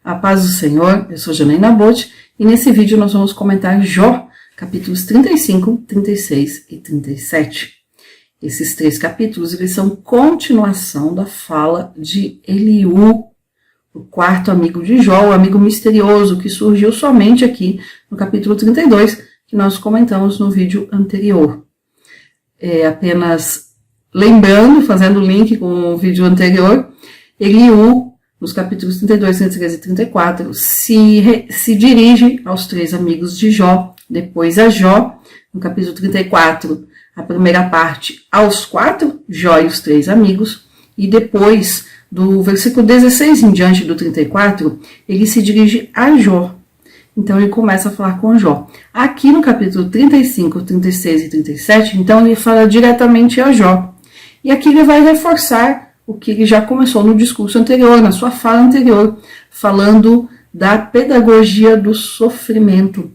A paz do Senhor, eu sou Janaína Botti e nesse vídeo nós vamos comentar Jó, capítulos 35, 36 e 37. Esses três capítulos eles são continuação da fala de Eliú, o quarto amigo de Jó, o amigo misterioso que surgiu somente aqui no capítulo 32, que nós comentamos no vídeo anterior. Apenas lembrando, fazendo link com o vídeo anterior, Eliú, nos capítulos 32, 33 e 34, se dirige aos três amigos de Jó, depois a Jó, no capítulo 34, a primeira parte aos quatro, Jó e os três amigos, e depois, do versículo 16 em diante do 34, ele se dirige a Jó. Então ele começa a falar com Jó. Aqui no capítulo 35, 36 e 37, então ele fala diretamente a Jó. E aqui ele vai reforçar o que ele já começou no discurso anterior, na sua fala anterior, falando da pedagogia do sofrimento,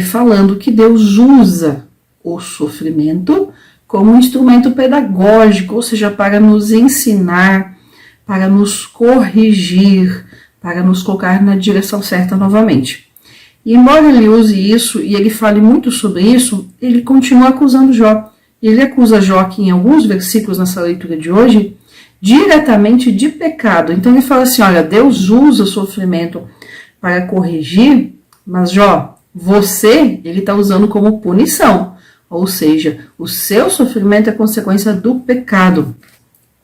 falando que Deus usa o sofrimento como um instrumento pedagógico, ou seja, para nos ensinar, para nos corrigir, para nos colocar na direção certa novamente. E embora ele use isso, e ele fale muito sobre isso, ele continua acusando Jó. Ele acusa Jó aqui em alguns versículos nessa leitura de hoje, diretamente de pecado. Então ele fala assim, olha, Deus usa o sofrimento para corrigir, mas Jó, ele está usando como punição. Ou seja, o seu sofrimento é consequência do pecado.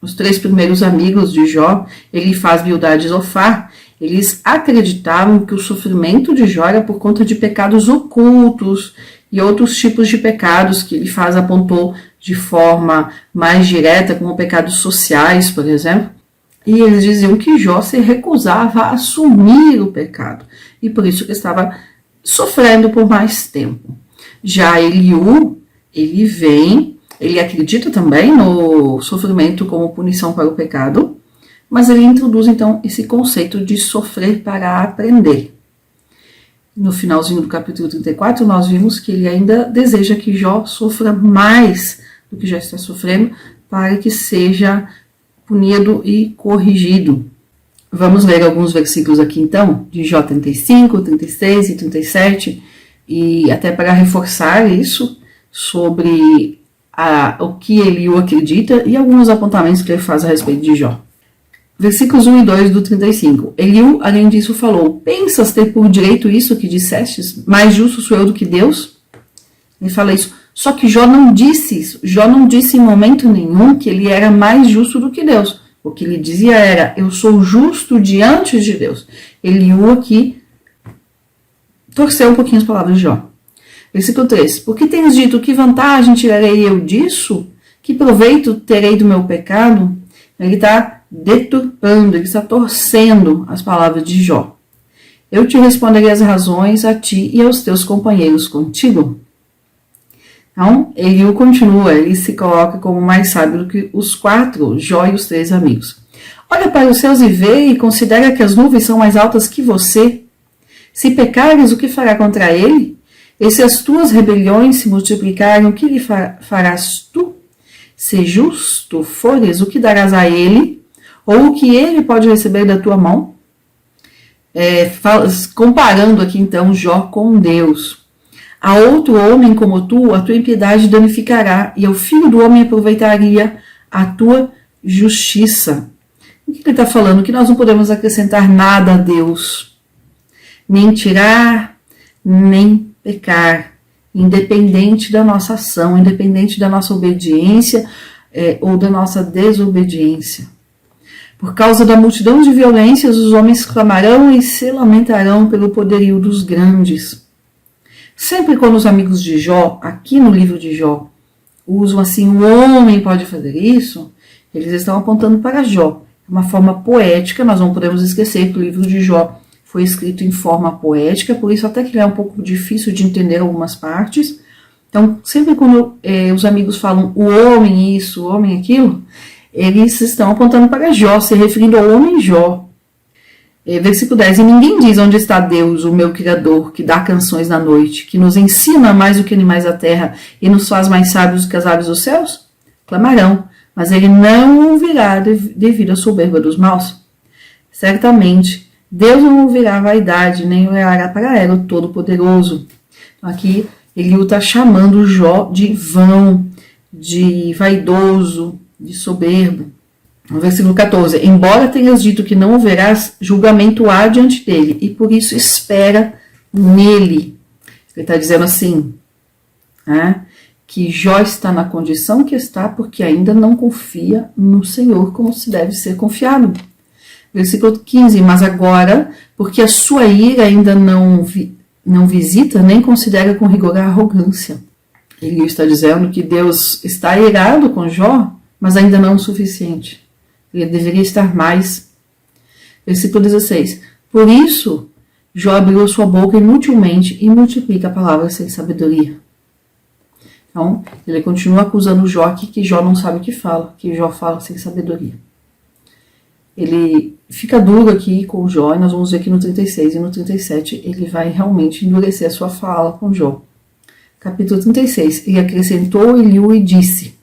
Os três primeiros amigos de Jó, Elifaz, Bildad e Zofar, eles acreditavam que o sofrimento de Jó era por conta de pecados ocultos e outros tipos de pecados que Elifaz apontou de forma mais direta, como pecados sociais, por exemplo. E eles diziam que Jó se recusava a assumir o pecado, e por isso que estava sofrendo por mais tempo. Já Eliú, ele acredita também no sofrimento como punição para o pecado, mas ele introduz então esse conceito de sofrer para aprender. No finalzinho do capítulo 34, nós vimos que ele ainda deseja que Jó sofra mais do que já está sofrendo, para que seja punido e corrigido. Vamos ler alguns versículos aqui então, de Jó 35, 36 e 37, e até para reforçar isso, sobre o que Eliú acredita e alguns apontamentos que ele faz a respeito de Jó. Versículos 1 e 2 do 35. Eliú, além disso, falou, pensas ter por direito isso que dissestes? Mais justo sou eu do que Deus? Ele fala isso. Só que Jó não disse isso. Jó não disse em momento nenhum que ele era mais justo do que Deus. O que ele dizia era, eu sou justo diante de Deus. Eliú aqui torceu um pouquinho as palavras de Jó. Versículo 3. Por que tens dito, que vantagem tirarei eu disso? Que proveito terei do meu pecado? Ele está deturpando, ele está torcendo as palavras de Jó. Eu te responderei as razões a ti e aos teus companheiros contigo. Então, Eliú continua, ele se coloca como mais sábio do que os quatro, Jó e os três amigos. Olha para os céus e vê, e considera que as nuvens são mais altas que você. Se pecares, o que fará contra ele? E se as tuas rebeliões se multiplicarem, o que lhe farás tu? Se justo fores, o que darás a ele? Ou o que ele pode receber da tua mão? Comparando aqui então Jó com Deus. A outro homem como tu, a tua impiedade danificará, e ao filho do homem aproveitaria a tua justiça. O que ele está falando? Que nós não podemos acrescentar nada a Deus, nem tirar, nem pecar, independente da nossa ação, independente da nossa obediência ou da nossa desobediência. Por causa da multidão de violências, os homens clamarão e se lamentarão pelo poderio dos grandes. Sempre quando os amigos de Jó, aqui no livro de Jó, usam assim, o homem pode fazer isso, eles estão apontando para Jó. É uma forma poética, nós não podemos esquecer que o livro de Jó foi escrito em forma poética, por isso até que ele é um pouco difícil de entender algumas partes. Então, sempre quando os amigos falam o homem isso, o homem aquilo, eles estão apontando para Jó, se referindo ao homem Jó. Versículo 10. E ninguém diz onde está Deus, o meu Criador, que dá canções na noite, que nos ensina mais do que animais da terra e nos faz mais sábios do que as aves dos céus? Clamarão, mas ele não ouvirá devido à soberba dos maus. Certamente Deus não ouvirá a vaidade, nem olhará para ela o Todo-Poderoso. Então, aqui, Eliú está chamando Jó de vão, de vaidoso, de soberbo. No versículo 14, embora tenhas dito que não ouvirás, julgamento há diante dele, e por isso espera nele. Ele está dizendo assim, que Jó está na condição que está porque ainda não confia no Senhor como se deve ser confiado. Versículo 15, mas agora, porque a sua ira ainda não visita, nem considera com rigor a arrogância. Ele está dizendo que Deus está irado com Jó, mas ainda não o suficiente. Ele deveria estar mais. Versículo 16, por isso, Jó abriu sua boca inutilmente e multiplica palavras sem sabedoria. Então, ele continua acusando Jó aqui que Jó não sabe o que fala, que Jó fala sem sabedoria. Ele fica duro aqui com Jó, e nós vamos ver aqui no 36 e no 37, ele vai realmente endurecer a sua fala com Jó. Capítulo 36, ele acrescentou Eliú e disse,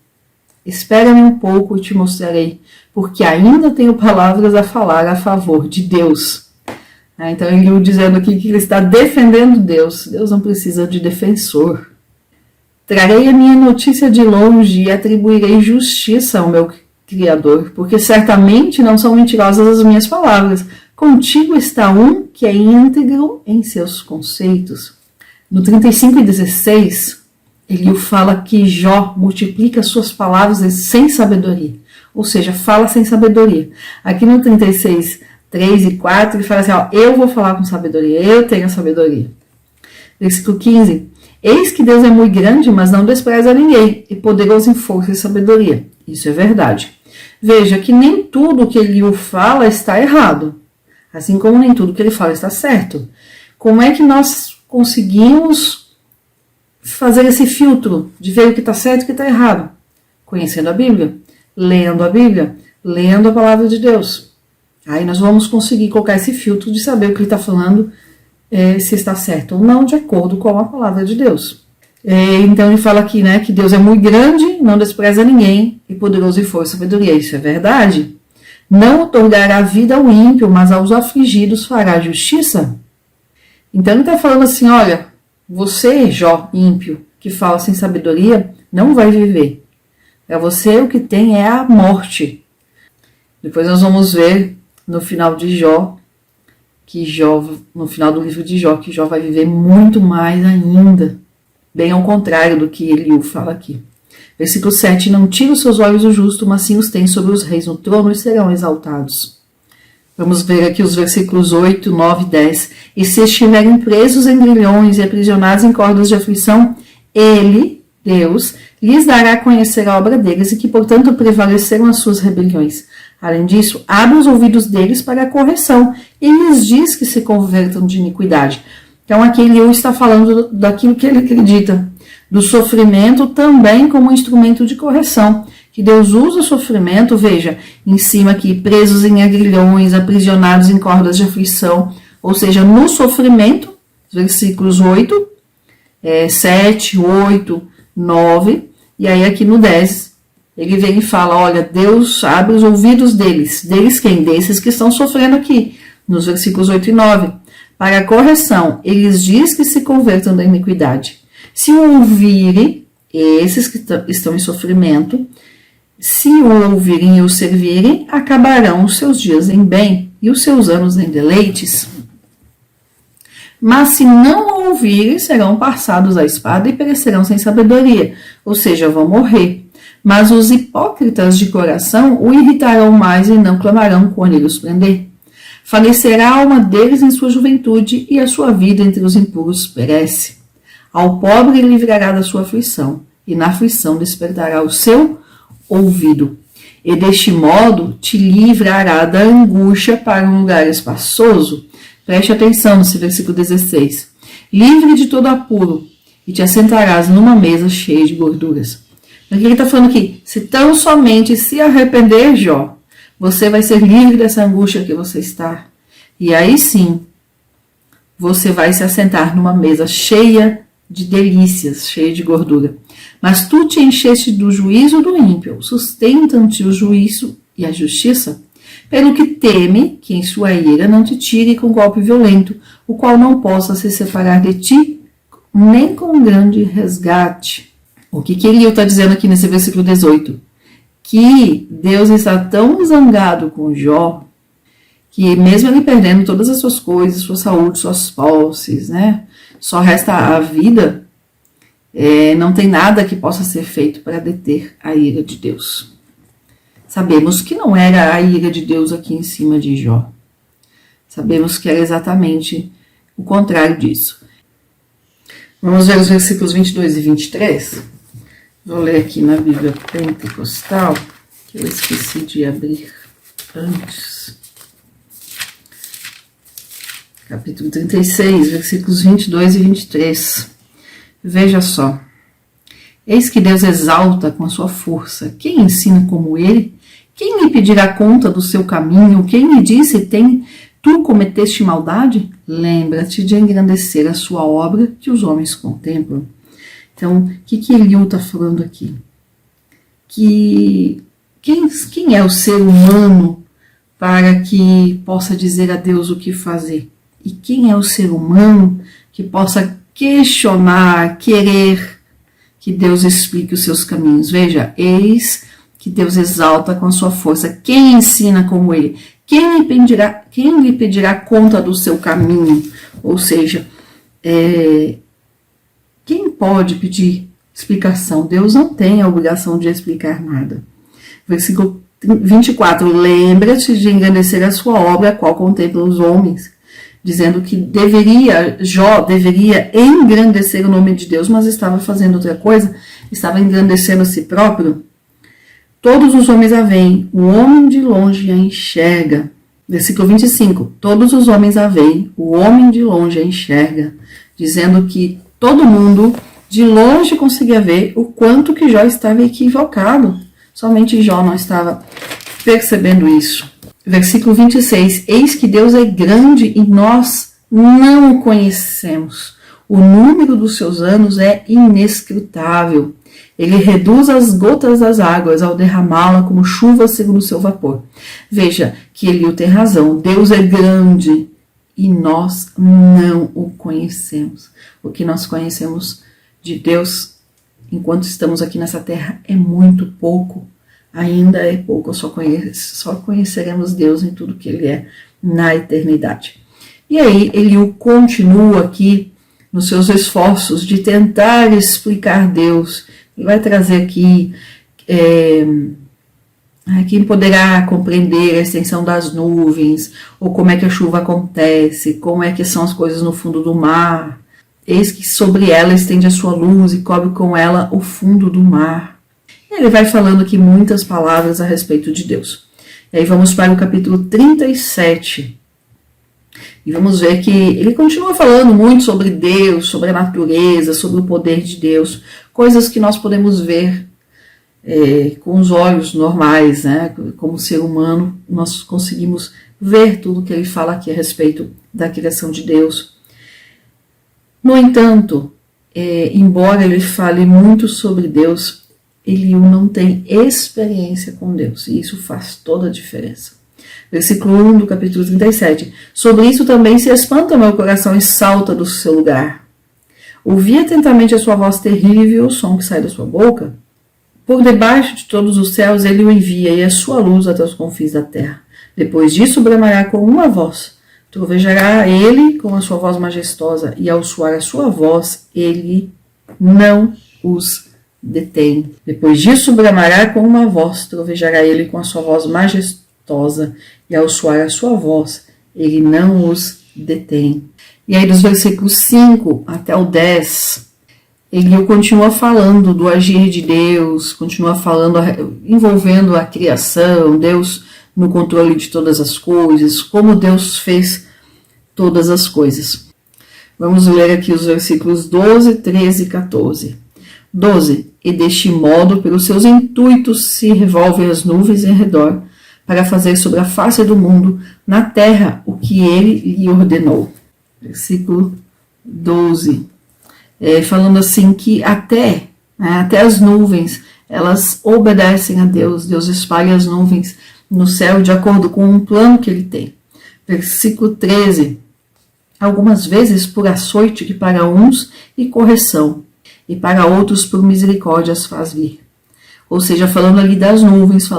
espera-me um pouco e te mostrarei, porque ainda tenho palavras a falar a favor de Deus. Então Eliú dizendo aqui que ele está defendendo Deus. Deus não precisa de defensor. Trarei a minha notícia de longe e atribuirei justiça ao meu Criador, porque certamente não são mentirosas as minhas palavras. Contigo está um que é íntegro em seus conceitos. No 35 e 16, Eliú fala que Jó multiplica suas palavras sem sabedoria, ou seja, fala sem sabedoria. Aqui no 36, 3 e 4, ele fala assim, eu vou falar com sabedoria, eu tenho sabedoria. Versículo 15, eis que Deus é muito grande, mas não despreza ninguém, e poderoso em força e sabedoria. Isso é verdade. Veja que nem tudo que Eliú fala está errado, assim como nem tudo que ele fala está certo. Como é que nós conseguimos fazer esse filtro de ver o que está certo e o que está errado? Conhecendo a Bíblia, lendo a palavra de Deus. Aí nós vamos conseguir colocar esse filtro de saber o que ele está falando, se está certo ou não, de acordo com a palavra de Deus. Então ele fala aqui, que Deus é muito grande, não despreza ninguém, e poderoso em força e sabedoria. Isso é verdade. Não otorgará vida ao ímpio, mas aos afligidos fará justiça. Então ele está falando assim, olha, você, Jó, ímpio, que fala sem sabedoria, não vai viver. Para você o que tem é a morte. Depois nós vamos ver no final de Jó, no final do livro de Jó, que Jó vai viver muito mais ainda. Bem ao contrário do que Eliú fala aqui. Versículo 7, não tira os seus olhos o justo, mas sim os tem sobre os reis no trono e serão exaltados. Vamos ver aqui os versículos 8, 9 e 10. E se estiverem presos em grilhões e aprisionados em cordas de aflição, ele, Deus, lhes dará a conhecer a obra deles e que, portanto, prevaleceram as suas rebeliões. Além disso, abre os ouvidos deles para a correção e lhes diz que se convertam de iniquidade. Então, aqui Eliú está falando daquilo que ele acredita, do sofrimento também como instrumento de correção. Que Deus usa o sofrimento, veja, em cima aqui, presos em agrilhões, aprisionados em cordas de aflição, ou seja, no sofrimento, versículos 8, 7, 8, 9, e aí aqui no 10, ele vem e fala, olha, Deus abre os ouvidos deles. Deles quem? Desses que estão sofrendo aqui, nos versículos 8 e 9. Para a correção, eles diz que se convertam da iniquidade. Se o ouvirem, esses que estão em sofrimento, se o ouvirem e o servirem, acabarão os seus dias em bem e os seus anos em deleites. Mas se não o ouvirem, serão passados à espada e perecerão sem sabedoria, ou seja, vão morrer. Mas os hipócritas de coração o irritarão mais e não clamarão quando ele os prender. Falecerá a alma deles em sua juventude e a sua vida entre os impuros perece. Ao pobre ele livrará da sua aflição e na aflição despertará o seu ouvido. E deste modo te livrará da angústia para um lugar espaçoso. Preste atenção nesse versículo 16. Livre de todo apuro e te assentarás numa mesa cheia de gorduras. Então, o que ele está falando aqui? Se tão somente se arrepender, Jó, você vai ser livre dessa angústia que você está. E aí sim, você vai se assentar numa mesa cheia de delícias, cheia de gordura. Mas tu te encheste do juízo do ímpio, sustentam-te o juízo e a justiça. pelo que teme que em sua ira não te tire com golpe violento, o qual não possa se separar de ti, nem com um grande resgate. O que Eliú está dizendo aqui nesse versículo 18? Que Deus está tão zangado com Jó, que mesmo ele perdendo todas as suas coisas, sua saúde, suas posses, né? Só resta a vida, não tem nada que possa ser feito para deter a ira de Deus. Sabemos que não era a ira de Deus aqui em cima de Jó. Sabemos que era exatamente o contrário disso. Vamos ver os versículos 22 e 23. Vou ler aqui na Bíblia Pentecostal, que eu esqueci de abrir antes. Capítulo 36, versículos 22 e 23. Veja só. Eis que Deus exalta com a sua força. Quem ensina como ele? Quem lhe pedirá conta do seu caminho? Quem lhe disse, tu cometeste maldade? Lembra-te de engrandecer a sua obra que os homens contemplam. Então, o que Eliú está falando aqui? Que quem é o ser humano para que possa dizer a Deus o que fazer? E quem é o ser humano que possa questionar, querer que Deus explique os seus caminhos? Veja, eis que Deus exalta com a sua força. Quem ensina como ele? Quem lhe pedirá conta do seu caminho? Ou seja, quem pode pedir explicação? Deus não tem a obrigação de explicar nada. Versículo 24. Lembra-te de engrandecer a sua obra, a qual contempla os homens. Dizendo que Jó deveria engrandecer o nome de Deus, mas estava fazendo outra coisa, estava engrandecendo a si próprio. Todos os homens a veem, o homem de longe a enxerga. Versículo 25. Todos os homens a veem, o homem de longe a enxerga. Dizendo que todo mundo de longe conseguia ver o quanto que Jó estava equivocado. Somente Jó não estava percebendo isso. Versículo 26. Eis que Deus é grande e nós não o conhecemos. O número dos seus anos é inescrutável. Ele reduz as gotas das águas ao derramá-la como chuva segundo o seu vapor. Veja que Eliú tem razão. Deus é grande e nós não o conhecemos. O que nós conhecemos de Deus enquanto estamos aqui nessa terra é muito pouco. Ainda é pouco, só conheceremos Deus em tudo que Ele é na eternidade. E aí, Eliú continua aqui nos seus esforços de tentar explicar Deus. Ele vai trazer aqui quem poderá compreender a extensão das nuvens, ou como é que a chuva acontece, como é que são as coisas no fundo do mar. Eis que sobre ela estende a sua luz e cobre com ela o fundo do mar. Ele vai falando aqui muitas palavras a respeito de Deus. E aí vamos para o capítulo 37. E vamos ver que ele continua falando muito sobre Deus, sobre a natureza, sobre o poder de Deus. Coisas que nós podemos ver com os olhos normais, né? Como ser humano, nós conseguimos ver tudo que ele fala aqui a respeito da criação de Deus. No entanto, embora ele fale muito sobre Deus, Eliú não tem experiência com Deus, e isso faz toda a diferença. Versículo 1 do capítulo 37. Sobre isso também se espanta meu coração e salta do seu lugar. Ouvi atentamente a sua voz terrível, o som que sai da sua boca. Por debaixo de todos os céus ele o envia, e a sua luz até os confins da terra. Depois disso bramará com uma voz. Trovejará ele com a sua voz majestosa, e ao soar a sua voz, ele não os detém. Depois disso bramará com uma voz, trovejará ele com a sua voz majestosa, e ao soar a sua voz, ele não os detém. E aí dos versículos 5 até o 10, ele continua falando do agir de Deus, continua falando, envolvendo a criação, Deus no controle de todas as coisas, como Deus fez todas as coisas. Vamos ler aqui os versículos 12, 13 e 14. 12. E deste modo, pelos seus intuitos, se revolvem as nuvens em redor, para fazer sobre a face do mundo, na terra, o que ele lhe ordenou. Versículo 12. Falando assim que até as nuvens, elas obedecem a Deus. Deus espalha as nuvens no céu de acordo com um plano que ele tem. Versículo 13. Algumas vezes por açoite que para uns e correção, e para outros por misericórdia as faz vir. Ou seja, falando ali das nuvens,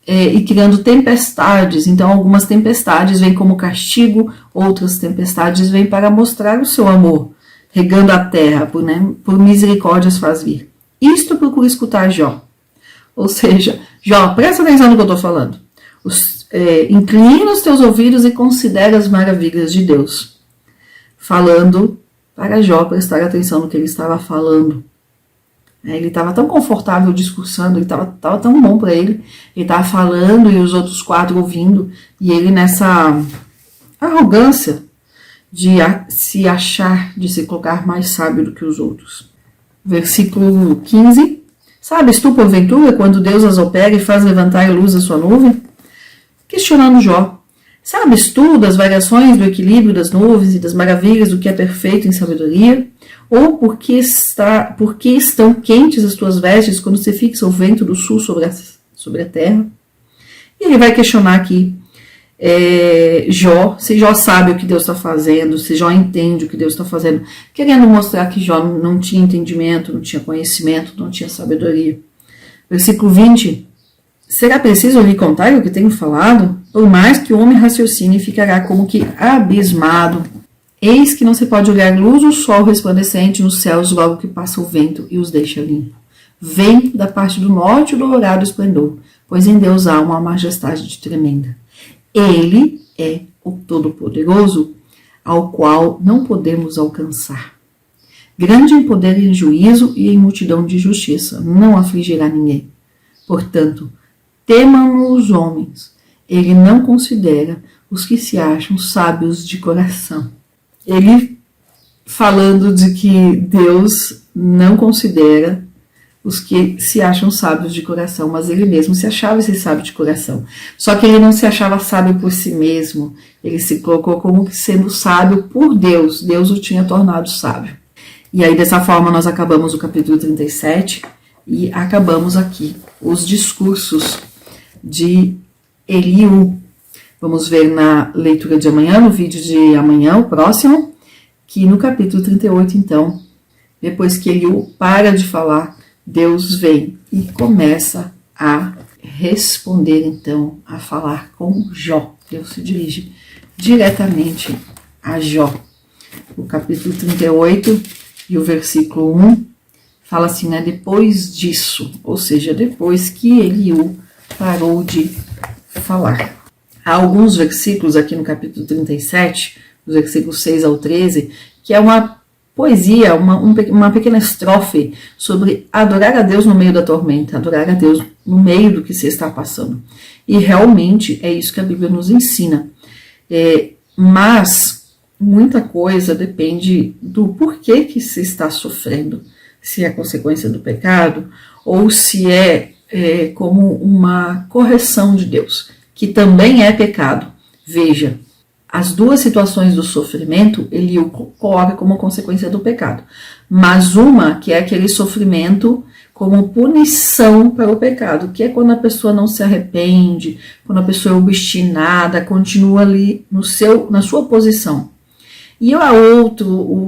e criando tempestades. Então, algumas tempestades vêm como castigo, outras tempestades vêm para mostrar o seu amor, regando a terra, por misericórdia as faz vir. Isto procura escutar Jó. Ou seja, Jó, presta atenção no que eu estou falando. Inclina os teus ouvidos e considera as maravilhas de Deus. Falando para Jó prestar atenção no que ele estava falando. Ele estava tão confortável discursando, ele estava tão bom para ele. Ele estava falando e os outros 4 ouvindo. E ele nessa arrogância de se achar, de se colocar mais sábio do que os outros. Versículo 15. Sabes tu, porventura, quando Deus as opera e faz levantar a luz da sua nuvem? Questionando Jó. Sabes tu das variações do equilíbrio das nuvens e das maravilhas do que é perfeito em sabedoria? Ou por que estão quentes as tuas vestes quando se fixa o vento do sul sobre a terra? E ele vai questionar aqui Jó, se Jó sabe o que Deus está fazendo, se Jó entende o que Deus está fazendo, querendo mostrar que Jó não tinha entendimento, não tinha conhecimento, não tinha sabedoria. Versículo 20. Será preciso lhe contar o que tenho falado? Por mais que o homem raciocine, ficará como que abismado. Eis que não se pode olhar luz do sol resplandecente nos céus logo que passa o vento e os deixa limpo. Vem da parte do norte o dourado esplendor, pois em Deus há uma majestade tremenda. Ele é o Todo-Poderoso, ao qual não podemos alcançar. Grande em poder e em juízo e em multidão de justiça, não afligirá ninguém. Portanto, temam os homens, ele não considera os que se acham sábios de coração. Ele falando de que Deus não considera os que se acham sábios de coração, mas ele mesmo se achava esse sábio de coração. Só que ele não se achava sábio por si mesmo, ele se colocou como sendo sábio por Deus, Deus o tinha tornado sábio. E aí dessa forma nós acabamos o capítulo 37 e acabamos aqui os discursos de Eliú. Vamos ver na leitura de amanhã, no vídeo de amanhã, o próximo, que no capítulo 38, então, depois que Eliú para de falar, Deus vem e começa a responder, então, a falar com Jó. Deus se dirige diretamente a Jó. O capítulo 38 e o versículo 1 fala assim, depois disso, ou seja, depois que Eliú parou de falar. Há alguns versículos aqui no capítulo 37, os versículos 6 ao 13, que é uma poesia, uma pequena estrofe sobre adorar a Deus no meio da tormenta, adorar a Deus no meio do que se está passando. E realmente é isso que a Bíblia nos ensina. Mas muita coisa depende do porquê que se está sofrendo. Se é consequência do pecado ou se é como uma correção de Deus, que também é pecado. Veja, as duas situações do sofrimento, ele coloca como consequência do pecado. Mas uma que é aquele sofrimento como punição para o pecado, que é quando a pessoa não se arrepende, quando a pessoa é obstinada, continua ali na sua posição. E o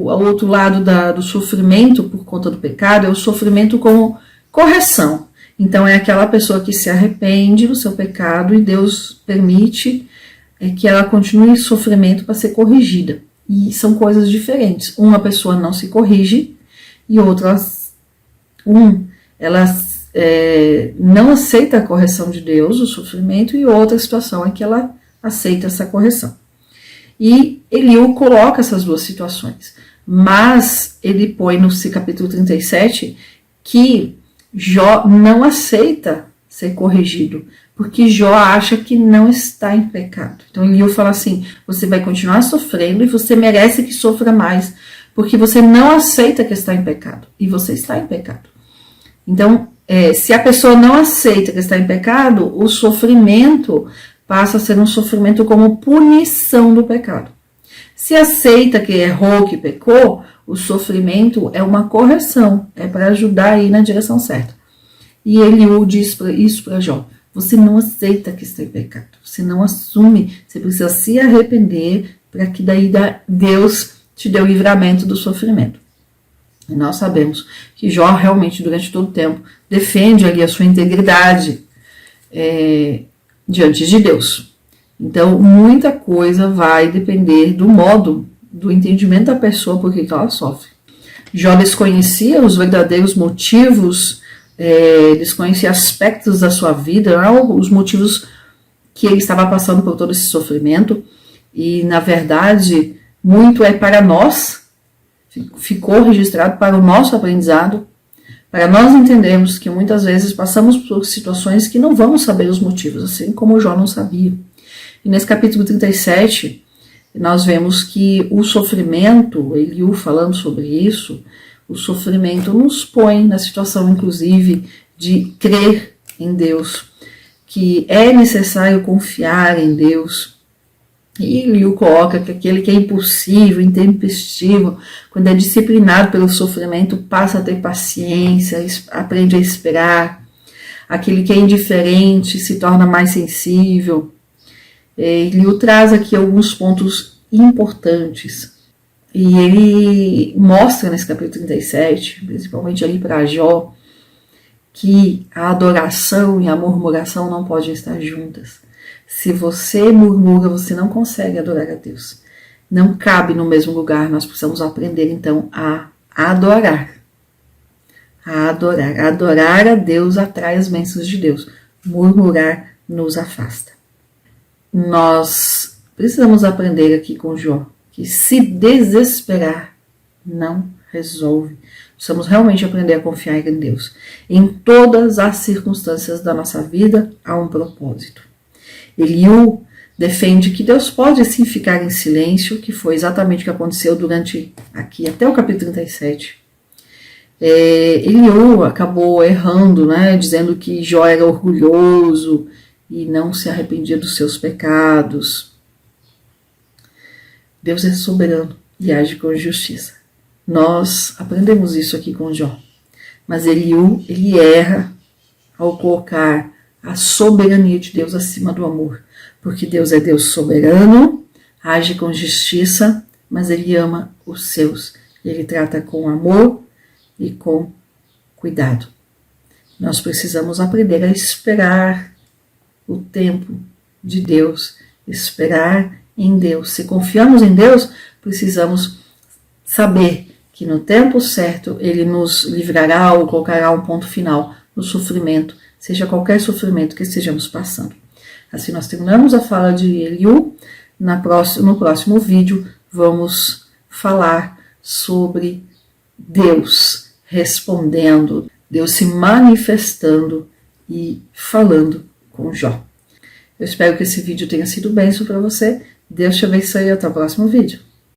outro lado do sofrimento por conta do pecado é o sofrimento como correção. Então é aquela pessoa que se arrepende do seu pecado e Deus permite que ela continue em sofrimento para ser corrigida. E são coisas diferentes. Uma pessoa não se corrige e outra, ela não aceita a correção de Deus, o sofrimento, e outra situação é que ela aceita essa correção. E Eliú coloca essas duas situações. Mas ele põe no capítulo 37 que Jó não aceita ser corrigido, porque Jó acha que não está em pecado. Então Eliú fala assim, você vai continuar sofrendo e você merece que sofra mais, porque você não aceita que está em pecado, e você está em pecado. Então, se a pessoa não aceita que está em pecado, o sofrimento passa a ser um sofrimento como punição do pecado. Se aceita que errou, que pecou, o sofrimento é uma correção, é para ajudar a ir na direção certa. E Eliú diz isso para Jó. você não aceita que está em pecado, você não assume, você precisa se arrepender para que daí Deus te dê o livramento do sofrimento. E nós sabemos que Jó realmente durante todo o tempo defende ali a sua integridade diante de Deus. Então muita coisa vai depender do modo, do entendimento da pessoa por que ela sofre. Jó desconhecia os verdadeiros motivos, desconhecia aspectos da sua vida, os motivos que ele estava passando por todo esse sofrimento, e na verdade muito é para nós, ficou registrado para o nosso aprendizado, para nós entendermos que muitas vezes passamos por situações que não vamos saber os motivos, assim como Jó não sabia. E nesse capítulo 37, nós vemos que o sofrimento, Eliú falando sobre isso, o sofrimento nos põe na situação, inclusive, de crer em Deus, que é necessário confiar em Deus. E Eliú coloca que aquele que é impulsivo, intempestivo, quando é disciplinado pelo sofrimento, passa a ter paciência, aprende a esperar. Aquele que é indiferente se torna mais sensível. Eliú traz aqui alguns pontos importantes. E ele mostra nesse capítulo 37, principalmente ali para Jó, que a adoração e a murmuração não podem estar juntas. Se você murmura, você não consegue adorar a Deus. Não cabe no mesmo lugar, nós precisamos aprender então a adorar. A adorar. Adorar a Deus atrai as bênçãos de Deus. Murmurar nos afasta. Nós precisamos aprender aqui com Jó que se desesperar não resolve. Precisamos realmente aprender a confiar em Deus. Em todas as circunstâncias da nossa vida há um propósito. Eliú defende que Deus pode sim ficar em silêncio, que foi exatamente o que aconteceu durante aqui até o capítulo 37. Eliú acabou errando, dizendo que Jó era orgulhoso e não se arrependia dos seus pecados. Deus é soberano e age com justiça. Nós aprendemos isso aqui com Jó. Mas Eliú, ele erra ao colocar a soberania de Deus acima do amor. Porque Deus é Deus soberano, age com justiça, mas ele ama os seus. Ele trata com amor e com cuidado. Nós precisamos aprender a esperar o tempo de Deus, esperar em Deus. Se confiamos em Deus, precisamos saber que no tempo certo Ele nos livrará ou colocará um ponto final no sofrimento, seja qualquer sofrimento que estejamos passando. Assim nós terminamos a fala de Eliú. No próximo vídeo vamos falar sobre Deus respondendo, Deus se manifestando e falando com Jó. Eu espero que esse vídeo tenha sido bênção para você. Deus te abençoe e até o próximo vídeo.